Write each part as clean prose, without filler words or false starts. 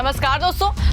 नमस्कार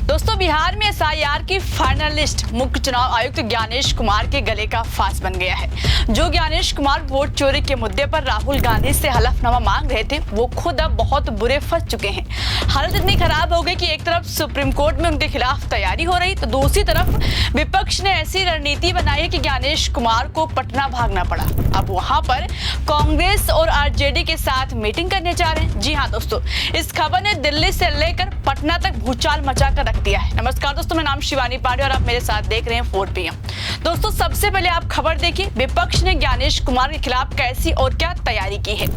दोस्तों बिहार में एसआईआर की फाइनल लिस्ट मुख्य चुनाव आयुक्त ज्ञानेश कुमार के गले का फांस बन गया है। जो ज्ञानेश कुमार वोट चोरी के मुद्दे पर राहुल गांधी से हलफनामा मांग रहे थे, वो खुद अब बहुत बुरे फंस चुके हैं। हालत इतनी खराब हो गई कि एक तरफ सुप्रीम कोर्ट में उनके खिलाफ तैयारी हो रही, तो दूसरी तरफ विपक्ष ने ऐसी रणनीति बनाई है कि ज्ञानेश कुमार को पटना भागना पड़ा। अब वहां पर कांग्रेस और आरजेडी के साथ मीटिंग करने जा रहे हैं। जी हाँ दोस्तों, इस खबर ने दिल्ली से लेकर पटना तक भूचाल मचा कर रख दिया है। नमस्कार दोस्तों, मेरा नाम शिवानी पांडे और आप मेरे साथ देख रहे हैं 4 PM। दोस्तों सबसे पहले आप खबर देखिए, विपक्ष ने ज्ञानेश कुमार के खिलाफ कैसी और क्या तैयारी की है।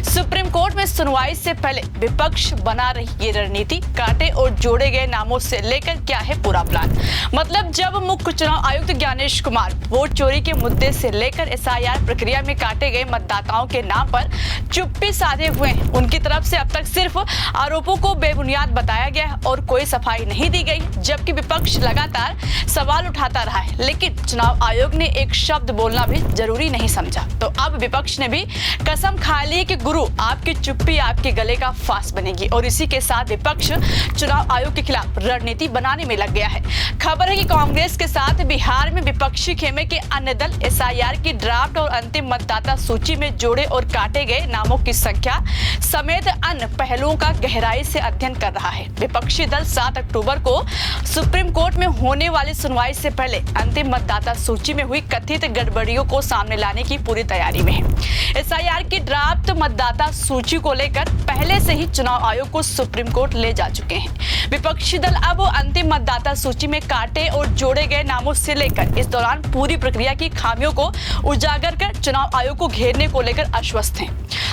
सुप्रीम कोर्ट में सुनवाई से पहले विपक्ष बना रही ये रणनीति, काटे और जोड़े गए नामों से लेकर क्या है पूरा प्लान। मतलब जब मुख्य चुनाव आयुक्त ज्ञानेश कुमार वोट चोरी के मुद्दे से लेकर एसआईआर प्रक्रिया में काटे गए मतदाताओं के नाम पर चुप्पी साधे हुए हैं, उनकी तरफ से अब तक सिर्फ आरोपों को बेबुनियाद बताया गया है और कोई सफाई नहीं दी गई, जबकि विपक्ष लगातार सवाल उठाता रहा है। लेकिन चुनाव आयोग ने एक शब्द बोलना भी जरूरी नहीं समझा। तो अब विपक्ष ने भी कसम खा ली कि गुरु आपकी चुप्पी आपके गले का फांस बनेगी, और इसी के साथ विपक्ष चुनाव आयोग के खिलाफ रणनीति बनाने में लग गया है। खबर है कि कांग्रेस के साथ बिहार में विपक्षी खेमे के अन्य दल एसआईआर की ड्राफ्ट और अंतिम मतदाता सूची में जोड़े और काटे गए नामों की संख्या समेत अन्य पहलुओं का गहराई से अध्ययन कर रहा है। विपक्षी दल 7 अक्टूबर को सुप्रीम कोर्ट में होने वाली सुनवाई से पहले अंतिम मतदाता सूची में हुई कथित गड़बड़ियों को सामने लाने की पूरी तैयारी में है। एसआईआर की ड्राफ्ट मतदाता सूची को लेकर पहले से ही चुनाव आयोग को सुप्रीम कोर्ट ले जा चुके हैं। विपक्षी दल अब अंतिम मतदाता सूची में काटे और जोड़े गए नामों से लेकर इस दौरान पूरी प्रक्रिया की खामियों को उजागर कर चुनाव आयोग को घेरने को लेकर आश्वस्त हैं।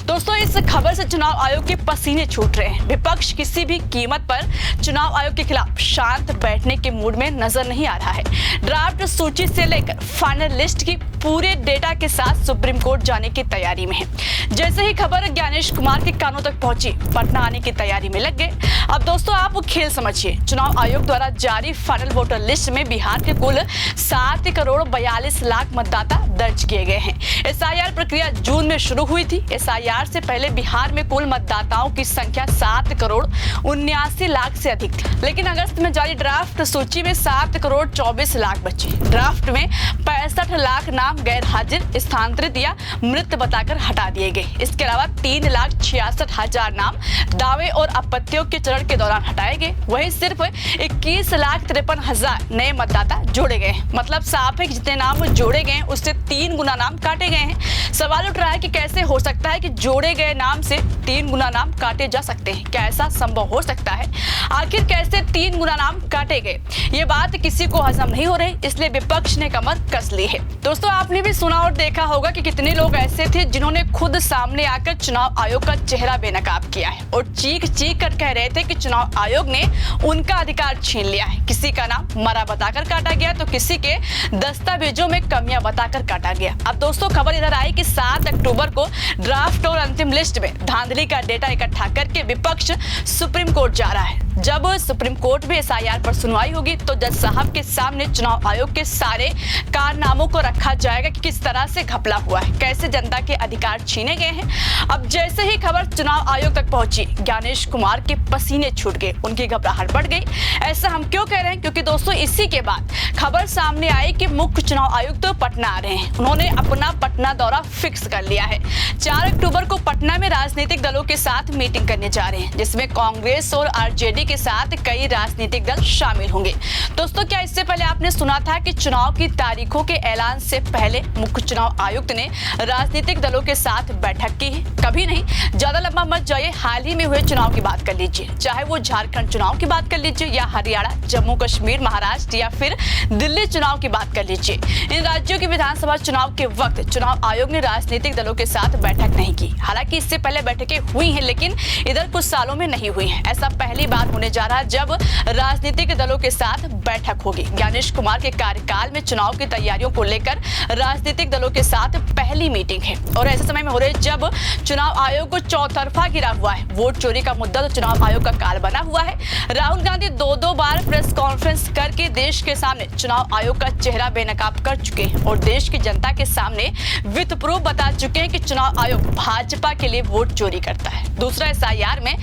दोस्तों इस खबर से चुनाव आयोग के पसीने छूट रहे हैं। विपक्ष किसी भी कीमत पर चुनाव आयोग के खिलाफ शांत बैठने के मूड में नजर नहीं आ रहा है। ड्राफ्ट सूची से लेकर फाइनल लिस्ट की पूरे डेटा के साथ सुप्रीम कोर्ट जाने की तैयारी में है। जैसे ही खबर ज्ञानेश कुमार के कानों तक पहुंची, पटना आने की तैयारी में लग गए। अब दोस्तों आप खेल समझिए, चुनाव आयोग द्वारा जारी फाइनल वोटर लिस्ट में बिहार के कुल 7 करोड़ 42 लाख मतदाता दर्ज किए गए हैं। एसआईआर प्रक्रिया जून में शुरू हुई थी। एसआईआर से पहले बिहार में कुल मतदाताओं की संख्या 7 करोड़ 79 लाख से अधिक थी, लेकिन अगस्त में जारी ड्राफ्ट सूची में 7 करोड़ 24 लाख बचे। ड्राफ्ट में 65 लाख नाम गैर हाजिर, स्थानांतरित या मृत बताकर हटा दिए गए। इसके अलावा 3,66,000 नाम दावे और आपत्तियों के चरण के दौरान हटाए गए। वहीं सिर्फ 21,53,000 नए मतदाता जोड़े गए। मतलब साफ है कि जितने नाम जोड़े गए उससे 3 गुना नाम काटे गए हैं। सवाल उठ रहा है कि कैसे हो सकता है कि जोड़े गए नाम से 3 गुना नाम काटे जा सकते हैं। क्या ऐसा संभव हो सकता है? आखिर कैसे 3 गुना नाम काटे गए, ये बात किसी को हजम नहीं हो रही, इसलिए विपक्ष ने कमर कस ली है। दोस्तों आपने भी सुना और देखा होगा कि कितने लोग ऐसे थे जिन्होंने खुद सामने आकर चुनाव आयोग का चेहरा बेनकाब किया है और चीख चीख कर कह रहे थे कि चुनाव आयोग ने उनका अधिकार छीन लिया है। किसी का नाम मरा बताकर काटा गया तो किसी के दस्तावेजों में कमियां बताकर काटा गया। अब दोस्तों खबर इधर आई कि 7 अक्टूबर को ड्राफ्ट और अंतिम लिस्ट में धांधली का डेटा इकट्ठा करके विपक्ष सुप्रीम कोर्ट जा रहा है। जब सुप्रीम कोर्ट में एसआईआर पर सुनवाई होगी तो जज साहब के सामने चुनाव आयोग के सारे कारनामों को रखा जाएगा कि किस तरह से घपला हुआ है, कैसे जनता के अधिकार छीने गए हैं। अब जैसे ही खबर चुनाव आयोग तक पहुंची, ज्ञानेश कुमार के पसीने छूट गए, उनकी घबराहट बढ़ गई। ऐसा हम क्यों कह रहे हैं? क्योंकि दोस्तों इसी के बाद खबर सामने आई कि मुख्य चुनाव आयुक्त तो पटना आ रहे हैं। उन्होंने अपना पटना दौरा फिक्स कर लिया है। 4 अक्टूबर को पटना में राजनीतिक दलों के साथ मीटिंग करने जा रहे हैं, जिसमें कांग्रेस और आरजेडी के साथ कई राजनीतिक दल शामिल होंगे। दोस्तों क्या इससे पहले आपने सुना था कि चुनाव की तारीखों के ऐलान से पहले मुख्य चुनाव आयुक्त ने राजनीतिक दलों के साथ बैठक की है? कभी नहीं। ज्यादा लंबा मत जाइए, हाल ही में हुए चुनाव की बात कर लीजिए, चाहे वो झारखंड चुनाव की बात कर लीजिए या हरियाणा, जम्मू कश्मीर, महाराष्ट्र या फिर दिल्ली चुनाव की बात कर लीजिए। इन राज्यों की विधानसभा चुनाव के वक्त चुनाव आयोग ने राजनीतिक दलों के साथ बैठक नहीं की। हालांकि इससे पहले बैठकें हुई हैं, लेकिन इधर कुछ सालों में नहीं हुई हैं। ऐसा पहली बार होने जा रहा है जब राजनीतिक दलों के साथ बैठक होगी। ज्ञानेश कुमार के कार्यकाल में चुनाव की तैयारियों को लेकर राजनीतिक दलों के साथ पहली मीटिंग है और ऐसे समय में हो रही है जब चुनाव आयोग को चौतरफा गिरा हुआ है। वोट चोरी का मुद्दा तो चुनाव आयोग का काल बना हुआ है। राहुल गांधी 2 बार प्रेस कॉन्फ्रेंस करके देश के सामने चुनाव आयोग का चेहरा बेनकाब कर चुके हैं और देश की जनता के सामने विथ प्रूफ बता चुके हैं कि चुनाव आयोग भाजपा के लिए वोट चोरी करता है। दूसरा एसआईआर में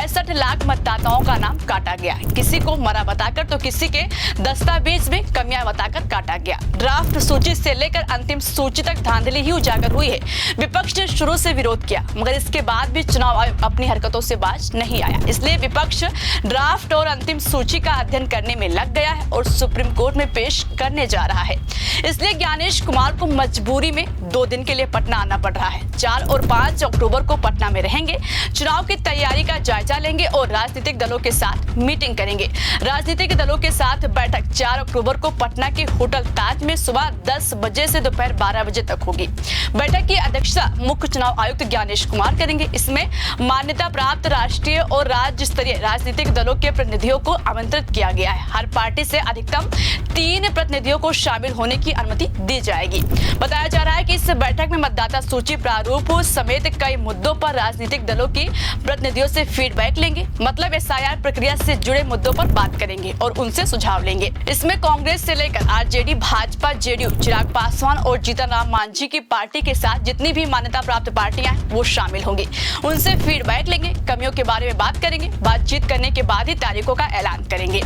65 लाख मतदाताओं का नाम काटा गया। किसी को मरा बताकर तो किसी के दस्तावेज में कमियां बताकर काटा गया। ड्राफ्ट सूची से लेकर अंतिम सूची तक धांधली ही उजागर हुई है। विपक्ष ने शुरू से विरोध किया, मगर इसके बाद भी चुनाव आयोग अपनी हरकतों से बाज नहीं आया। इसलिए विपक्ष ड्राफ्ट और अंतिम सूची का अध्ययन करने में लग गया है और सुप्रीम कोर्ट में पेश करने जा रहा है। इसलिए ज्ञानेश कुमार को मजबूरी में 2 दिन के लिए पटना आना पड़ रहा है। 4 और 5 अक्टूबर को पटना में रहेंगे, चुनाव की तैयारी का जायजा लेंगे और राजनीतिक दलों के साथ मीटिंग करेंगे। राजनीतिक दलों के साथ बैठक 4 अक्टूबर को पटना के होटल ताज में सुबह 10 बजे से दोपहर 12 बजे तक होगी। बैठक की अध्यक्षता मुख्य चुनाव आयुक्त ज्ञानेश कुमार करेंगे। इसमें मान्यता प्राप्त राष्ट्रीय और राज्य स्तरीय राजनीतिक दलों के प्रतिनिधियों को आमंत्रित किया गया है। हर पार्टी से अधिकतम 3 प्रतिनिधियों को शामिल होने की अनुमति दी जाएगी। बताया जा रहा है कि इस बैठक में मतदाता सूची प्रारूप समेत कई मुद्दों पर राजनीतिक दलों की प्रतिनिधियों से फीडबैक लेंगे, मतलब एसआईआर प्रक्रिया से जुड़े मुद्दों पर बात करेंगे और उनसे सुझाव लेंगे। इसमें कांग्रेस से लेकर आरजेडी, भाजपा, जेडीयू, चिराग पासवान और जीतन राम मांझी की पार्टी के साथ जितनी भी मान्यता प्राप्त पार्टियां हैं वो शामिल होंगी। उनसे फीडबैक लेंगे, कमियों के बारे में बात करेंगे। बातचीत करने के बाद ही तारीखों का ऐलान करेंगे।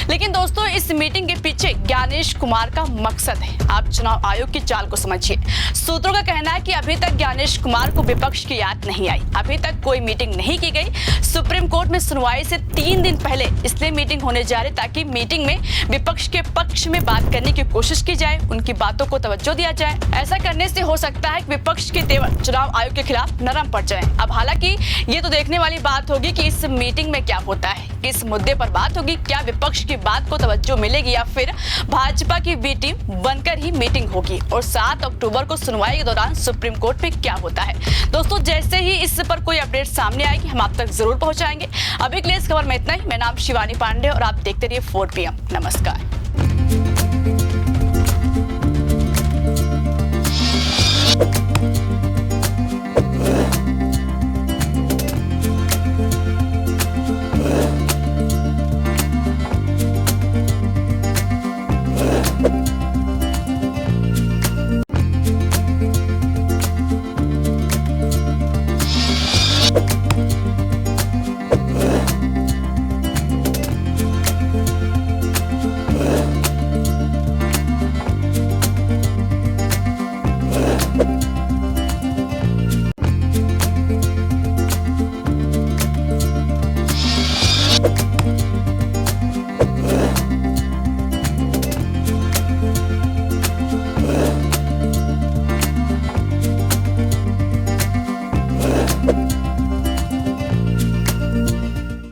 लेकिन दोस्तों, इस मीटिंग के पीछे ज्ञानेश कुमार का मकसद है। आप चुनाव आयोग की चाल को समझिए। सूत्रों का कहना है कि अभी तक ज्ञानेश कुमार को विपक्ष की याद नहीं आई, अभी तक कोई मीटिंग नहीं की गई। सुप्रीम कोर्ट में सुनवाई से 3 दिन पहले इसलिए मीटिंग होने जा रही ताकि मीटिंग में विपक्ष के पक्ष में बात करने की कोशिश की जाए, उनकी बातों को तवज्जो दिया जाए। ऐसा करने से हो सकता है कि विपक्ष के तेवर चुनाव आयोग के खिलाफ नरम पड़ जाए। अब हालांकि ये तो देखने वाली बात होगी कि इस मीटिंग में क्या होता है, किस मुद्दे पर बात होगी, क्या विपक्ष की बात को तवज्जो मिलेगी या फिर भाजपा की बी टीम बनकर ही मीटिंग होगी। और 7 अक्टूबर को सुनवाई के दौरान सुप्रीम कोर्ट में क्या होता है। दोस्तों, जैसे ही इस पर कोई अपडेट सामने आएगी हम आप तक जरूर पहुंचाएंगे। अभी के लिए इस खबर में इतना ही। मेरा नाम शिवानी पांडे और आप देखते रहिए 4 PM। नमस्कार।